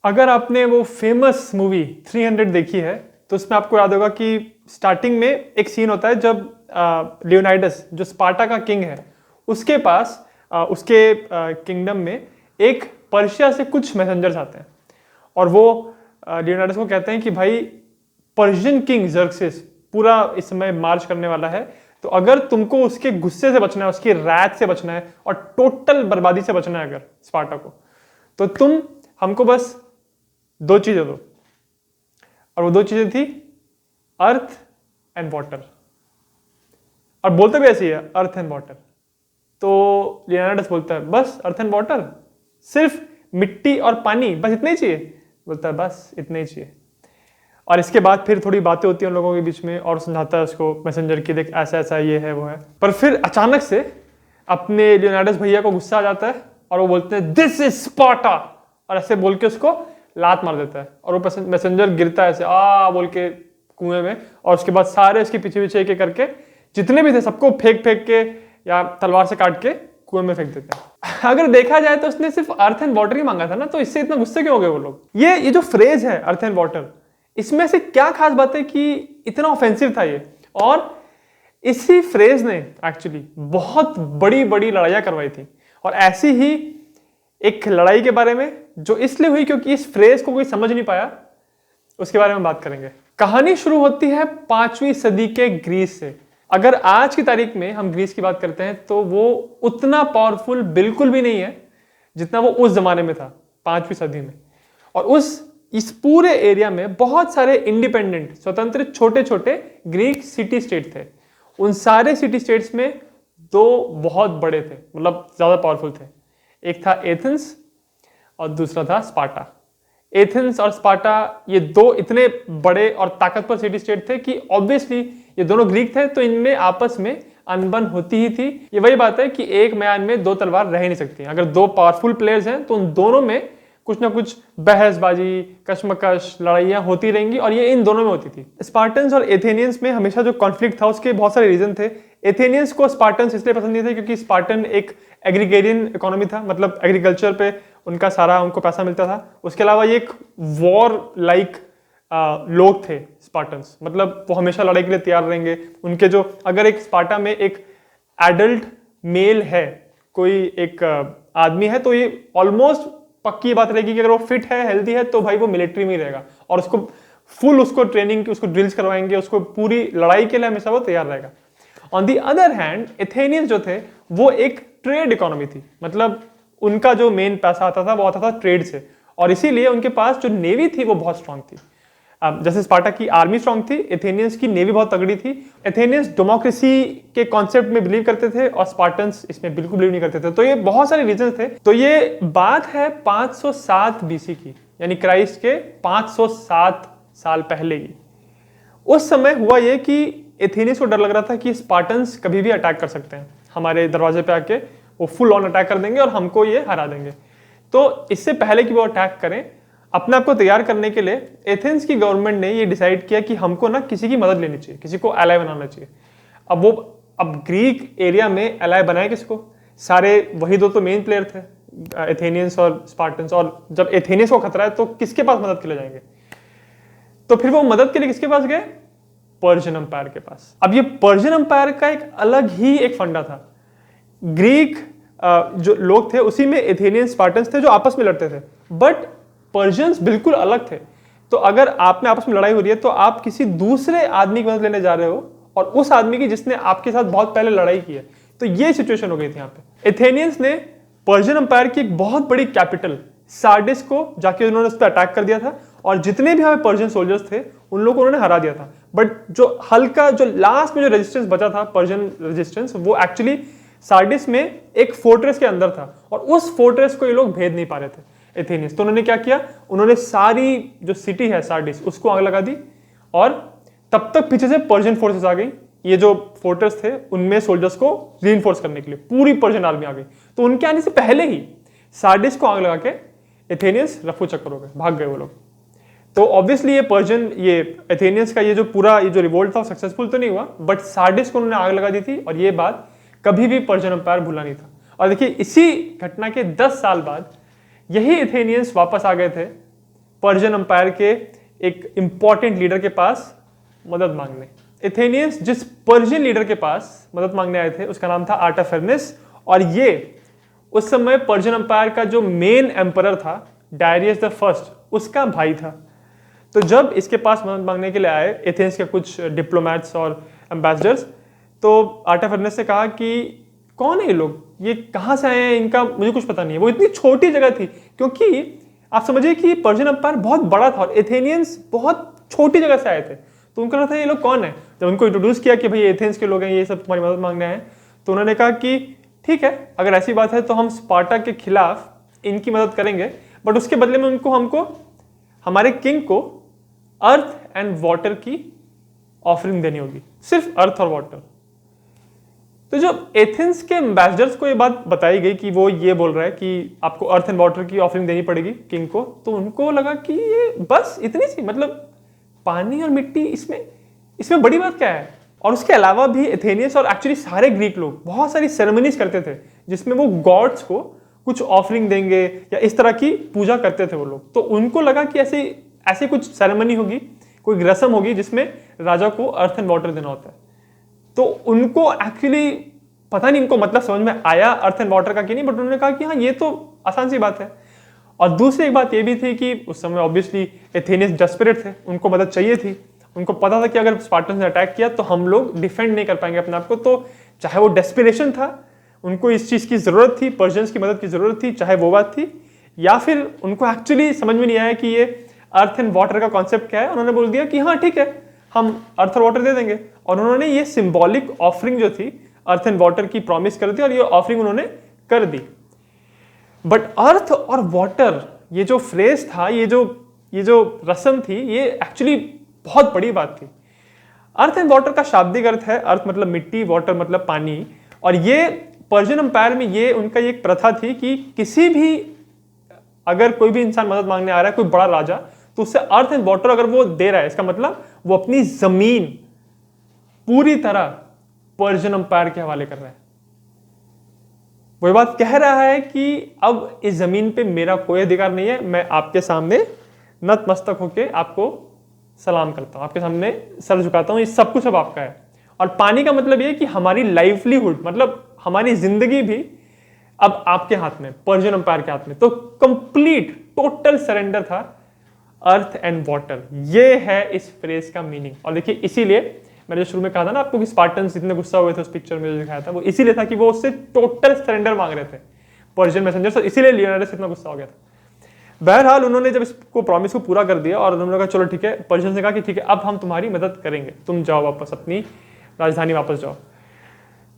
अगर आपने वो फेमस मूवी 300 देखी है तो उसमें आपको याद होगा कि स्टार्टिंग में एक सीन होता है जब लियोनाइडस जो स्पार्टा का किंग है उसके पास उसके किंगडम में एक पर्शिया से कुछ मैसेंजर्स आते हैं और वो लियोनाइडस को कहते हैं कि भाई पर्शियन किंग जर्क्सिस पूरा इस समय मार्च करने वाला है, तो अगर तुमको उसके गुस्से से बचना है, उसकी रैथ से बचना है और टोटल बर्बादी से बचना है अगर स्पार्टा को, तो तुम हमको बस दो चीजें दो। और वो दो चीजें थी अर्थ एंड वाटर। और बोलते भी ऐसी है, अर्थ एंड वाटर। तो लियोनार्डस बोलता है बस अर्थ एंड वाटर, सिर्फ मिट्टी और पानी, बस इतना ही चाहिए। बोलता है बस इतना ही चाहिए। और इसके बाद फिर थोड़ी बातें होती हैं उन लोगों के बीच में और समझाता है उसको मैसेंजर की, देख ऐसा ऐसा ये है वो है। पर फिर अचानक से अपने लियोनार्डस भैया को गुस्सा आ जाता है और वो बोलते हैं दिस इज स्पार्टा, और ऐसे बोल के उसको लात मार देता है और वो मैसेंजर गिरता है ऐसे आ बोल के कुएं में। और उसके बाद सारे उसके पीछे पीछे एक करके जितने भी थे सबको फेंक फेंक के या तलवार से काट के कुएं में फेंक देते हैं। अगर देखा जाए तो उसने सिर्फ अर्थ एंड वाटर ही मांगा था ना, तो इससे इतना गुस्से क्यों हो गए वो लोग। ये जो फ्रेज है अर्थ एंड वाटर, इसमें से क्या खास बात है कि इतना ऑफेंसिव था ये। और इसी फ्रेज ने एक्चुअली बहुत बड़ी बड़ी लड़ाइयां करवाई थी। और ऐसी ही एक लड़ाई के बारे में जो इसलिए हुई क्योंकि इस फ्रेज को कोई समझ नहीं पाया, उसके बारे में बात करेंगे। कहानी शुरू होती है 5वीं सदी के ग्रीस से। अगर आज की तारीख में हम ग्रीस की बात करते हैं तो वो उतना पावरफुल बिल्कुल भी नहीं है जितना वो उस जमाने में था 5वीं सदी में। और इस पूरे एरिया में बहुत सारे इंडिपेंडेंट स्वतंत्र छोटे छोटे ग्रीक सिटी स्टेट थे। उन सारे सिटी स्टेट्स में दो बहुत बड़े थे, मतलब ज्यादा पावरफुल थे। एक था एथेंस और दूसरा था स्पार्टा। एथेंस और स्पार्टा ये दो इतने बड़े और ताकतवर सिटी स्टेट थे कि ऑब्वियसली ये दोनों ग्रीक थे तो इनमें आपस में अनबन होती ही थी। ये वही बात है कि एक मैदान में दो तलवार रह ही नहीं सकती। अगर दो पावरफुल प्लेयर्स हैं तो उन दोनों में कुछ ना कुछ बहसबाजी, कश्मकश, लड़ाइयां होती रहेंगी और ये इन दोनों में होती थी। स्पार्टन्स और एथेनियंस में हमेशा जो कॉन्फ्लिक्ट था उसके बहुत सारे रीजन थे। एथेनियंस को स्पार्टन्स इसलिए पसंद नहीं थे क्योंकि स्पार्टन एक एग्रीगेरियन इकोनॉमी था, मतलब एग्रीकल्चर पे उनका सारा उनको पैसा मिलता था। उसके अलावा ये एक वॉर लाइक लोग थे स्पार्टन्स, मतलब वो हमेशा लड़ाई के लिए तैयार रहेंगे। उनके जो अगर एक स्पार्टा में एक एडल्ट मेल है, कोई एक आदमी है, तो ये ऑलमोस्ट पक्की बात रहेगी कि अगर वो फिट है, हेल्दी है, तो भाई वो मिलिट्री में ही रहेगा और उसको फुल उसको ट्रेनिंग, उसको ड्रिल्स करवाएंगे, उसको पूरी लड़ाई के लिए हमेशा वो तैयार रहेगा। On the other hand Athenians जो थे वो एक ट्रेड इकोनॉमी थी, मतलब उनका जो मेन पैसा आता था वो आता था ट्रेड से, और इसीलिए उनके पास जो नेवी थी वो बहुत स्ट्रांग थी। जैसे स्पार्टा की आर्मी स्ट्रांग थी, एथेनियंस की नेवी बहुत तगड़ी थी। एथेनियंस डेमोक्रेसी के कॉन्सेप्ट में बिलीव करते थे और स्पार्टन्स इसमें बिल्कुल बिलीव नहीं करते थे। तो ये बहुत सारे रीजन थे। तो ये बात है 507 बीसी की, यानी क्राइस्ट के 507 साल पहले की। उस समय हुआ ये कि एथेनियंस को डर लग रहा था कि स्पार्टन्स कभी भी अटैक कर सकते हैं, हमारे दरवाजे पे आके वो फुल ऑन अटैक कर देंगे और हमको ये हरा देंगे। तो इससे पहले कि वो अटैक करें, अपने आप को तैयार करने के लिए एथेंस की गवर्नमेंट ने ये डिसाइड किया कि हमको ना किसी की मदद लेनी चाहिए, किसी को एलाय बनाना चाहिए। अब ग्रीक एरिया में एलाय बनाए किसको? सारे वही दो तो मेन प्लेयर थे, एथेनियंस और स्पार्टन्स। और जब एथेनियंस को खतरा है तो किसके पास मदद के लिए जाएंगे? तो फिर वो मदद के लिए किसके पास गए? पर्शियन एम्पायर के पास। अब ये पर्शियन एम्पायर का एक अलग ही एक फंडा था। ग्रीक जो लोग थे उसी में एथेनियंस, स्पार्टन्स थे जो आपस में लड़ते थे, बट पर्शियंस बिल्कुल अलग थे। तो अगर आप में आपस में लड़ाई हो रही है तो आप किसी दूसरे आदमी की मदद लेने जा रहे हो, और उस आदमी की जिसने आपके साथ बहुत पहले लड़ाई की है। तो ये सिचुएशन हो गई थी यहाँ पे। एथेनियंस ने पर्शियन एम्पायर की एक बहुत बड़ी कैपिटल सार्डिस को जाके उन्होंने उस पर अटैक कर दिया था, और जितने भी हमें पर्शियन सोल्जर्स थे उन लोगों को उन्होंने हरा दिया था। बट जो हल्का जो लास्ट में जो रेजिस्टेंस बचा था, पर्शियन रेजिस्टेंस, वो एक्चुअली सार्डिस में एक फोर्ट्रेस के अंदर था, और उस फोर्ट्रेस को ये लोग भेद नहीं पा रहे थे एथेनियंस। तो उन्होंने क्या किया, उन्होंने सारी जो सिटी है सार्डिस उसको आग लगा दी, और तब तक पीछे से पर्शियन फोर्सेस आ गई। ये जो फोर्ट्रेस थे उनमें सोल्जर्स को रीइंफोर्स करने के लिए पूरी पर्शियन आर्मी आ गई। तो उनके आने से पहले ही सार्डिस को आग लगा के एथेनियंस रफू चक्कर हो गए, भाग गए वो लोग। तो ऑब्वियसली ये एथेनियंस का ये जो रिवोल्ट था सक्सेसफुल तो नहीं हुआ, बट सार्डिस को उन्होंने आग लगा दी थी, और ये बात कभी भी पर्शियन एम्पायर भूला नहीं था। और देखिए इसी घटना के 10 साल बाद यही एथेनियंस वापस आ गए थे पर्शियन एम्पायर के एक इंपॉर्टेंट लीडर के पास मदद मांगने। एथेनियंस जिस पर्शियन लीडर के पास मदद मांगने आए थे उसका नाम था आर्टाफेरनेस, और ये उस समय पर्शियन एम्पायर का जो मेन एम्परर था डायरियस द फर्स्ट, उसका भाई था। तो जब इसके पास मदद मांगने के लिए आए एथेंस के कुछ डिप्लोमैट्स और एम्बेसडर्स, तो आर्टाफेरनेस ने कहा कि कौन है ये लोग, ये कहाँ से आए हैं, इनका मुझे कुछ पता नहीं है। वो इतनी छोटी जगह थी, क्योंकि आप समझिए कि पर्शियन एम्पायर बहुत बड़ा था और एथेनियंस बहुत छोटी जगह से आए थे, तो उनको लगा था ये लोग कौन है। जब उनको इंट्रोड्यूस किया कि भाई एथेंस के लोग हैं, ये सब तुम्हारी मदद मांगने आए हैं, तो उन्होंने कहा कि ठीक है, अगर ऐसी बात है तो हम स्पार्टा के खिलाफ इनकी मदद करेंगे, बट उसके बदले में हमको हमारे किंग को अर्थ एंड वाटर की ऑफरिंग देनी होगी, सिर्फ अर्थ और वाटर। तो जब एथेंस के एम्बेसडर्स को ये बात बताई गई कि वो ये बोल रहा है कि आपको अर्थ एंड वाटर की ऑफरिंग देनी पड़ेगी किंग को, तो उनको लगा कि ये बस इतनी सी, मतलब पानी और मिट्टी, इसमें बड़ी बात क्या है। और उसके अलावा भी एथेनियंस और एक्चुअली सारे ग्रीक लोग बहुत सारी सेरेमनीज करते थे जिसमें वो गॉड्स को कुछ ऑफरिंग देंगे या इस तरह की पूजा करते थे वो लोग। तो उनको लगा कि ऐसी कुछ सेरेमनी होगी, कोई रस्म होगी जिसमें राजा को अर्थ एंड वाटर देना होता है। तो उनको एक्चुअली पता नहीं इनको मतलब समझ में आया अर्थ एंड वाटर का कि नहीं, बट उन्होंने कहा कि हाँ ये तो आसान सी बात है। और दूसरी एक बात ये भी थी कि उस समय ऑब्वियसली एथेनियंस डेस्परेट थे, उनको मदद चाहिए थी। उनको पता था कि अगर स्पार्टन्स ने अटैक किया तो हम लोग डिफेंड नहीं कर पाएंगे अपने आप को। तो चाहे वो डेस्पिरेशन था, उनको इस चीज़ की ज़रूरत थी, पर्शियंस की मदद की ज़रूरत थी, चाहे वो बात थी, या फिर उनको एक्चुअली समझ में नहीं आया कि ये अर्थ एंड वाटर का कॉन्सेप्ट क्या है। उन्होंने बोल दिया कि हाँ ठीक है, हम अर्थ और वाटर दे देंगे। और उन्होंने ये सिंबॉलिक ऑफरिंग जो थी अर्थ एंड वाटर की प्रॉमिस कर दी, और ये ऑफरिंग उन्होंने कर दी। बट अर्थ और वाटर, ये जो फ्रेज था, ये जो रस्म थी, ये एक्चुअली बहुत बड़ी बात थी। अर्थ एंड वाटर का शाब्दिक अर्थ है, अर्थ मतलब मिट्टी, वाटर मतलब पानी। और ये पर्शियन एम्पायर में ये उनका एक प्रथा थी कि किसी भी, अगर कोई भी इंसान मदद मांगने आ रहा है, कोई बड़ा राजा, तो उससे अर्थ एंड वाटर अगर वो दे रहा है, इसका मतलब वो अपनी जमीन पूरी तरह पर्शियन एम्पायर के हवाले कर रहा है। वो बात कह रहा है कि अब इस जमीन पे मेरा कोई अधिकार नहीं है, मैं आपके सामने नतमस्तक होके आपको सलाम करता हूं, आपके सामने सर झुकाता हूं, ये सब कुछ अब आपका है। और पानी का मतलब ये कि हमारी लाइवलीहुड, मतलब हमारी जिंदगी भी अब आपके हाथ में, पर्शियन एम्पायर के हाथ में। तो कंप्लीट टोटल सरेंडर था अर्थ एंड वाटर। ये है इस फ्रेज का मीनिंग। और देखिए, इसीलिए मैंने जो शुरू में कहा था ना आपको कि स्पार्टन्स इतने गुस्सा हुए थे उस पिक्चर में जो दिखाया था, वो इसीलिए था कि वो उससे टोटल सरेंडर मांग रहे थे पर्शियन मैसेंजर्स, इसीलिए लियोनार्डस इतना गुस्सा हो गया था। बहरहाल उन्होंने जब इसको प्रॉमिस को पूरा कर दिया और उन्होंने कहा चलो ठीक है, पर्शियन ने कहा कि ठीक है, अब हम तुम्हारी मदद करेंगे, तुम जाओ वापस अपनी राजधानी वापस जाओ।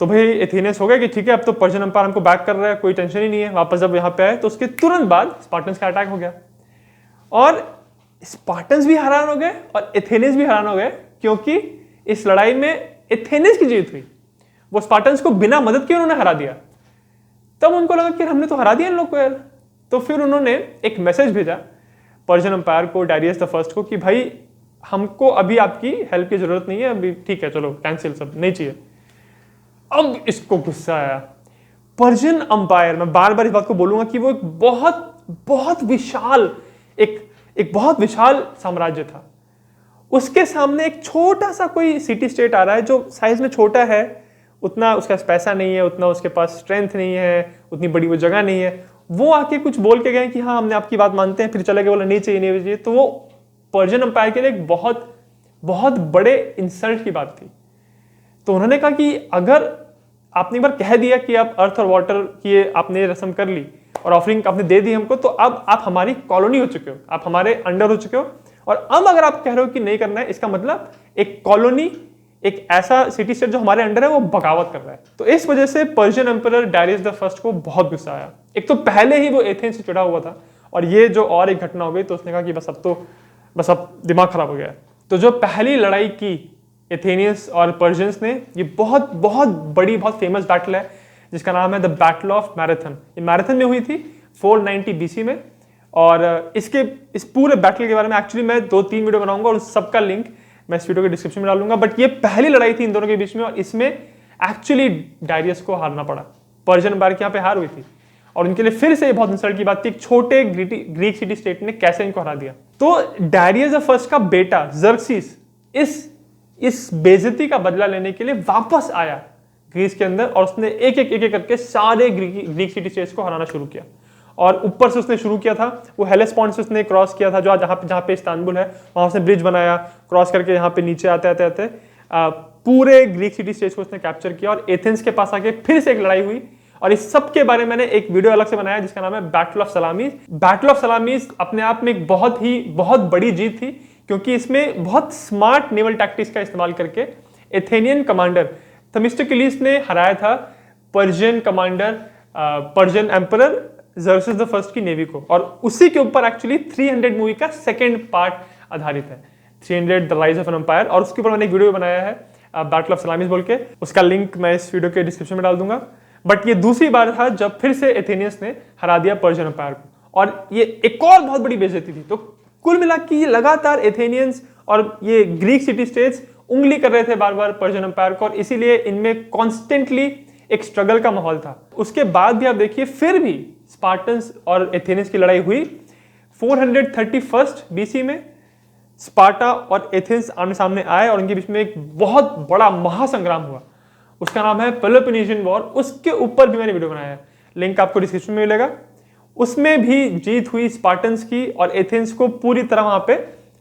तो भाई एथेनियंस हो गया कि ठीक है, अब तो पर्शियन एम्पायर हमको बैक कर रहा है, कोई टेंशन ही नहीं है। वापस जब यहाँ पे आए तो उसके तुरंत बाद स्पार्टन्स का अटैक हो गया, और स्पार्टन्स भी हैरान हो गए और एथेनियंस भी हैरान हो गए, क्योंकि इस लड़ाई में एथेनियंस की जीत हुई। वो स्पार्टन्स को बिना मदद के उन्होंने हरा दिया। तब उनको लगा कि हमने तो हरा दिया इन लोग को यार। तो फिर उन्होंने एक मैसेज भेजा पर्शियन एम्पायर को, डायरियस द फर्स्ट को, कि भाई हमको अभी आपकी हेल्प की जरूरत नहीं है, अभी ठीक है, चलो कैंसिल, सब नहीं चाहिए। अब इसको गुस्सा आया। पर्शियन एम्पायर, मैं बार बार इस बात को बोलूंगा कि वो एक बहुत विशाल एक बहुत विशाल साम्राज्य था। उसके सामने एक छोटा सा कोई सिटी स्टेट आ रहा है जो साइज में छोटा है, उतना उसका पैसा नहीं है, उतना उसके पास स्ट्रेंथ नहीं है, उतनी बड़ी वो जगह नहीं है। वो आके कुछ बोल के गए कि हाँ हमने आपकी बात मानते हैं, फिर चले गए, बोला नहीं चाहिए। तो वो पर्शियन एम्पायर के लिए एक बहुत बड़े इंसल्ट की बात थी। तो उन्होंने कहा कि अगर आपने एक बार कह दिया कि आप अर्थ और वाटर की आपने रस्म कर ली और ऑफरिंग आपने दे दी हमको, तो अब आप हमारी कॉलोनी हो चुके हो, आप हमारे अंडर हो चुके हो। और अब अगर आप कह रहे हो कि नहीं करना है, इसका मतलब एक कॉलोनी, एक ऐसा सिटी स्टेट जो हमारे अंडर है, वो बगावत कर रहा है। तो इस वजह से Persian emperor Darius the first को बहुत गुस्सा आया। एक तो पहले ही वो एथेंस से चिढ़ा हुआ था, और ये जो और एक घटना हो गई, तो उसने कहा कि बस अब दिमाग खराब हो गया है। तो जो पहली लड़ाई की एथेनियंस और पर्शियंस ने, ये बहुत बड़ी, बहुत फेमस बैटल है जिसका नाम है द बैटल ऑफ मैराथन। ये मैराथन में हुई थी 490 बीसी में। और इस पूरे बैटल के बारे में एक्चुअली मैं 2-3 वीडियो बनाऊंगा, और उस सबका लिंक मैं इस वीडियो के डिस्क्रिप्शन में डालूंगा। बट ये पहली लड़ाई थी इन दोनों के बीच में, और इसमें एक्चुअली डायरियस को हारना पड़ा। पर्शियन एम्पायर की यहाँ पे हार हुई थी। और उनके लिए फिर से बहुत इंसल्ट की बात थी, एक छोटे ग्रीक सिटी स्टेट ने कैसे इनको हरा दिया। तो डायरियस द फर्स्ट का बेटा जर्क्सिस इस बेइज्जती का बदला लेने के लिए वापस आया ग्रीस के अंदर, और उसने एक एक करके सारे ग्रीक सिटी स्टेट्स को हराना शुरू किया। और ऊपर से उसने शुरू किया था, वो हेलेस्पोंट से उसने क्रॉस किया था, जो जहाँ पे इस्तांबुल है, वहां उसने ब्रिज बनाया, क्रॉस करके यहाँ पे नीचे आते आते पूरे ग्रीक सिटी स्टेट्स को उसने कैप्चर किया, और एथेंस के पास आके फिर से एक लड़ाई हुई। और इस सब के बारे में मैंने एक वीडियो अलग से बनाया जिसका नाम है battle of salamis. Battle of salamis अपने आप में एक बहुत बड़ी जीत थी, क्योंकि इसमें बहुत स्मार्ट नेवल टैक्टिक्स का इस्तेमाल करके एथेनियन कमांडर थेमिस्टोक्लिस ने हराया था Persian commander, Persian emperor Xerxes the first की नेवी को। और उसी के ऊपर एक्चुअली 300 मूवी का सेकंड पार्ट आधारित है, 300 the rise of an empire. और उसके ऊपर मैंने एक वीडियो बनाया है बैटल ऑफ सलामीज बोल के, उसका लिंक मैं इस वीडियो के डिस्क्रिप्शन में डाल दूंगा। बट ये दूसरी बार था जब फिर से एथेनियंस ने हरा दिया पर्शियन एम्पायर को, और ये एक और बहुत बड़ी बेइज्जती थी। तो कुल मिला के ये लगातार एथेनियंस और ये ग्रीक सिटी स्टेट्स उंगली कर रहे थे बार बार पर्शियन एम्पायर को, और इसीलिए इनमें कॉन्स्टेंटली एक स्ट्रगल का माहौल था। उसके बाद भी आप देखिए फिर भी स्पार्टन्स और एथेनियंस की लड़ाई हुई। 431 बीसी में स्पार्टा और एथेंस आमने सामने आए, और उनके बीच में एक बहुत बड़ा महासंग्राम हुआ, उसका नाम है पेलोपोनेशियन वॉर। उसके ऊपर भी मैंने वीडियो बनाया है, लिंक आपको डिस्क्रिप्शन में मिलेगा। उसमें भी जीत हुई स्पार्टन्स की, और एथेंस को पूरी तरह वहां पे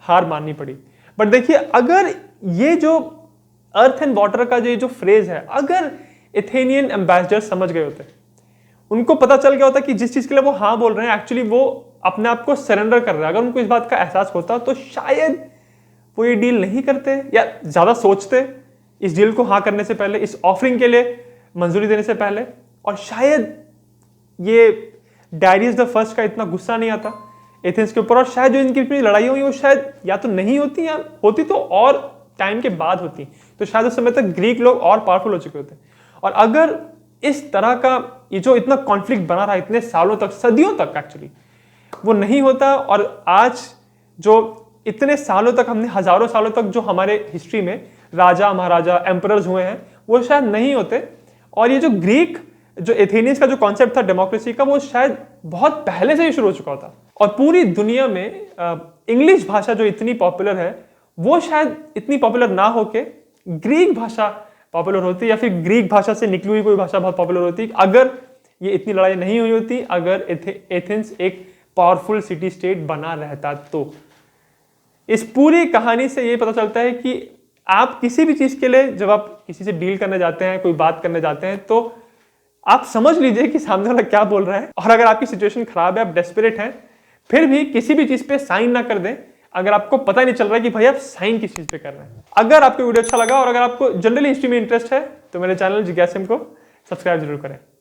हार माननी पड़ी। बट देखिए, अगर ये जो अर्थ एंड वाटर का जो फ्रेज है, अगर एथेनियन एम्बेसडर समझ गए होते, उनको पता चल गया होता कि जिस चीज के लिए वो हाँ बोल रहे हैं एक्चुअली वो अपने आप को सरेंडर कर रहे हैं, अगर उनको इस बात का एहसास होता तो शायद वो ये डील नहीं करते, या ज्यादा सोचते इस डील को हाँ करने से पहले, इस ऑफरिंग के लिए मंजूरी देने से पहले। और शायद ये डायरियस द फर्स्ट का इतना गुस्सा नहीं आता एथेंस के ऊपर, और शायद जो इनकी बीच में लड़ाई हुई वो शायद या तो नहीं होती, या होती तो और टाइम के बाद होती, तो शायद उस समय तक ग्रीक लोग और पावरफुल हो चुके होते। और अगर इस तरह का ये जो इतना कॉन्फ्लिक्ट बना रहा इतने सालों तक, सदियों तक एक्चुअली, वो नहीं होता, और आज जो इतने सालों तक हमने, हजारों सालों तक जो हमारे हिस्ट्री में राजा महाराजा एम्परर्स हुए हैं, वो शायद नहीं होते। और ये जो एथेनियंस का जो कॉन्सेप्ट था डेमोक्रेसी का, वो शायद बहुत पहले से ही शुरू हो चुका होता। और पूरी दुनिया में इंग्लिश भाषा जो इतनी पॉपुलर है, वो शायद इतनी पॉपुलर ना होके ग्रीक भाषा पॉपुलर होती, या फिर ग्रीक भाषा से निकली हुई कोई भाषा बहुत पॉपुलर होती, अगर ये इतनी लड़ाई नहीं हुई होती, अगर एथेंस एक पावरफुल सिटी स्टेट बना रहता। तो इस पूरी कहानी से ये पता चलता है कि आप किसी भी चीज के लिए, जब आप किसी से डील करने जाते हैं, कोई बात करने जाते हैं, तो आप समझ लीजिए कि सामने वाला क्या बोल रहा है। और अगर आपकी सिचुएशन खराब है, आप डेस्परेट हैं, फिर भी किसी भी चीज पे साइन ना कर दें अगर आपको पता ही नहीं चल रहा है कि भाई आप साइन किस चीज पे कर रहे हैं। अगर आपको वीडियो अच्छा लगा और अगर आपको जनरली हिस्ट्री में इंटरेस्ट है, तो मेरे चैनल जिज्ञासिम को सब्सक्राइब जरूर करें।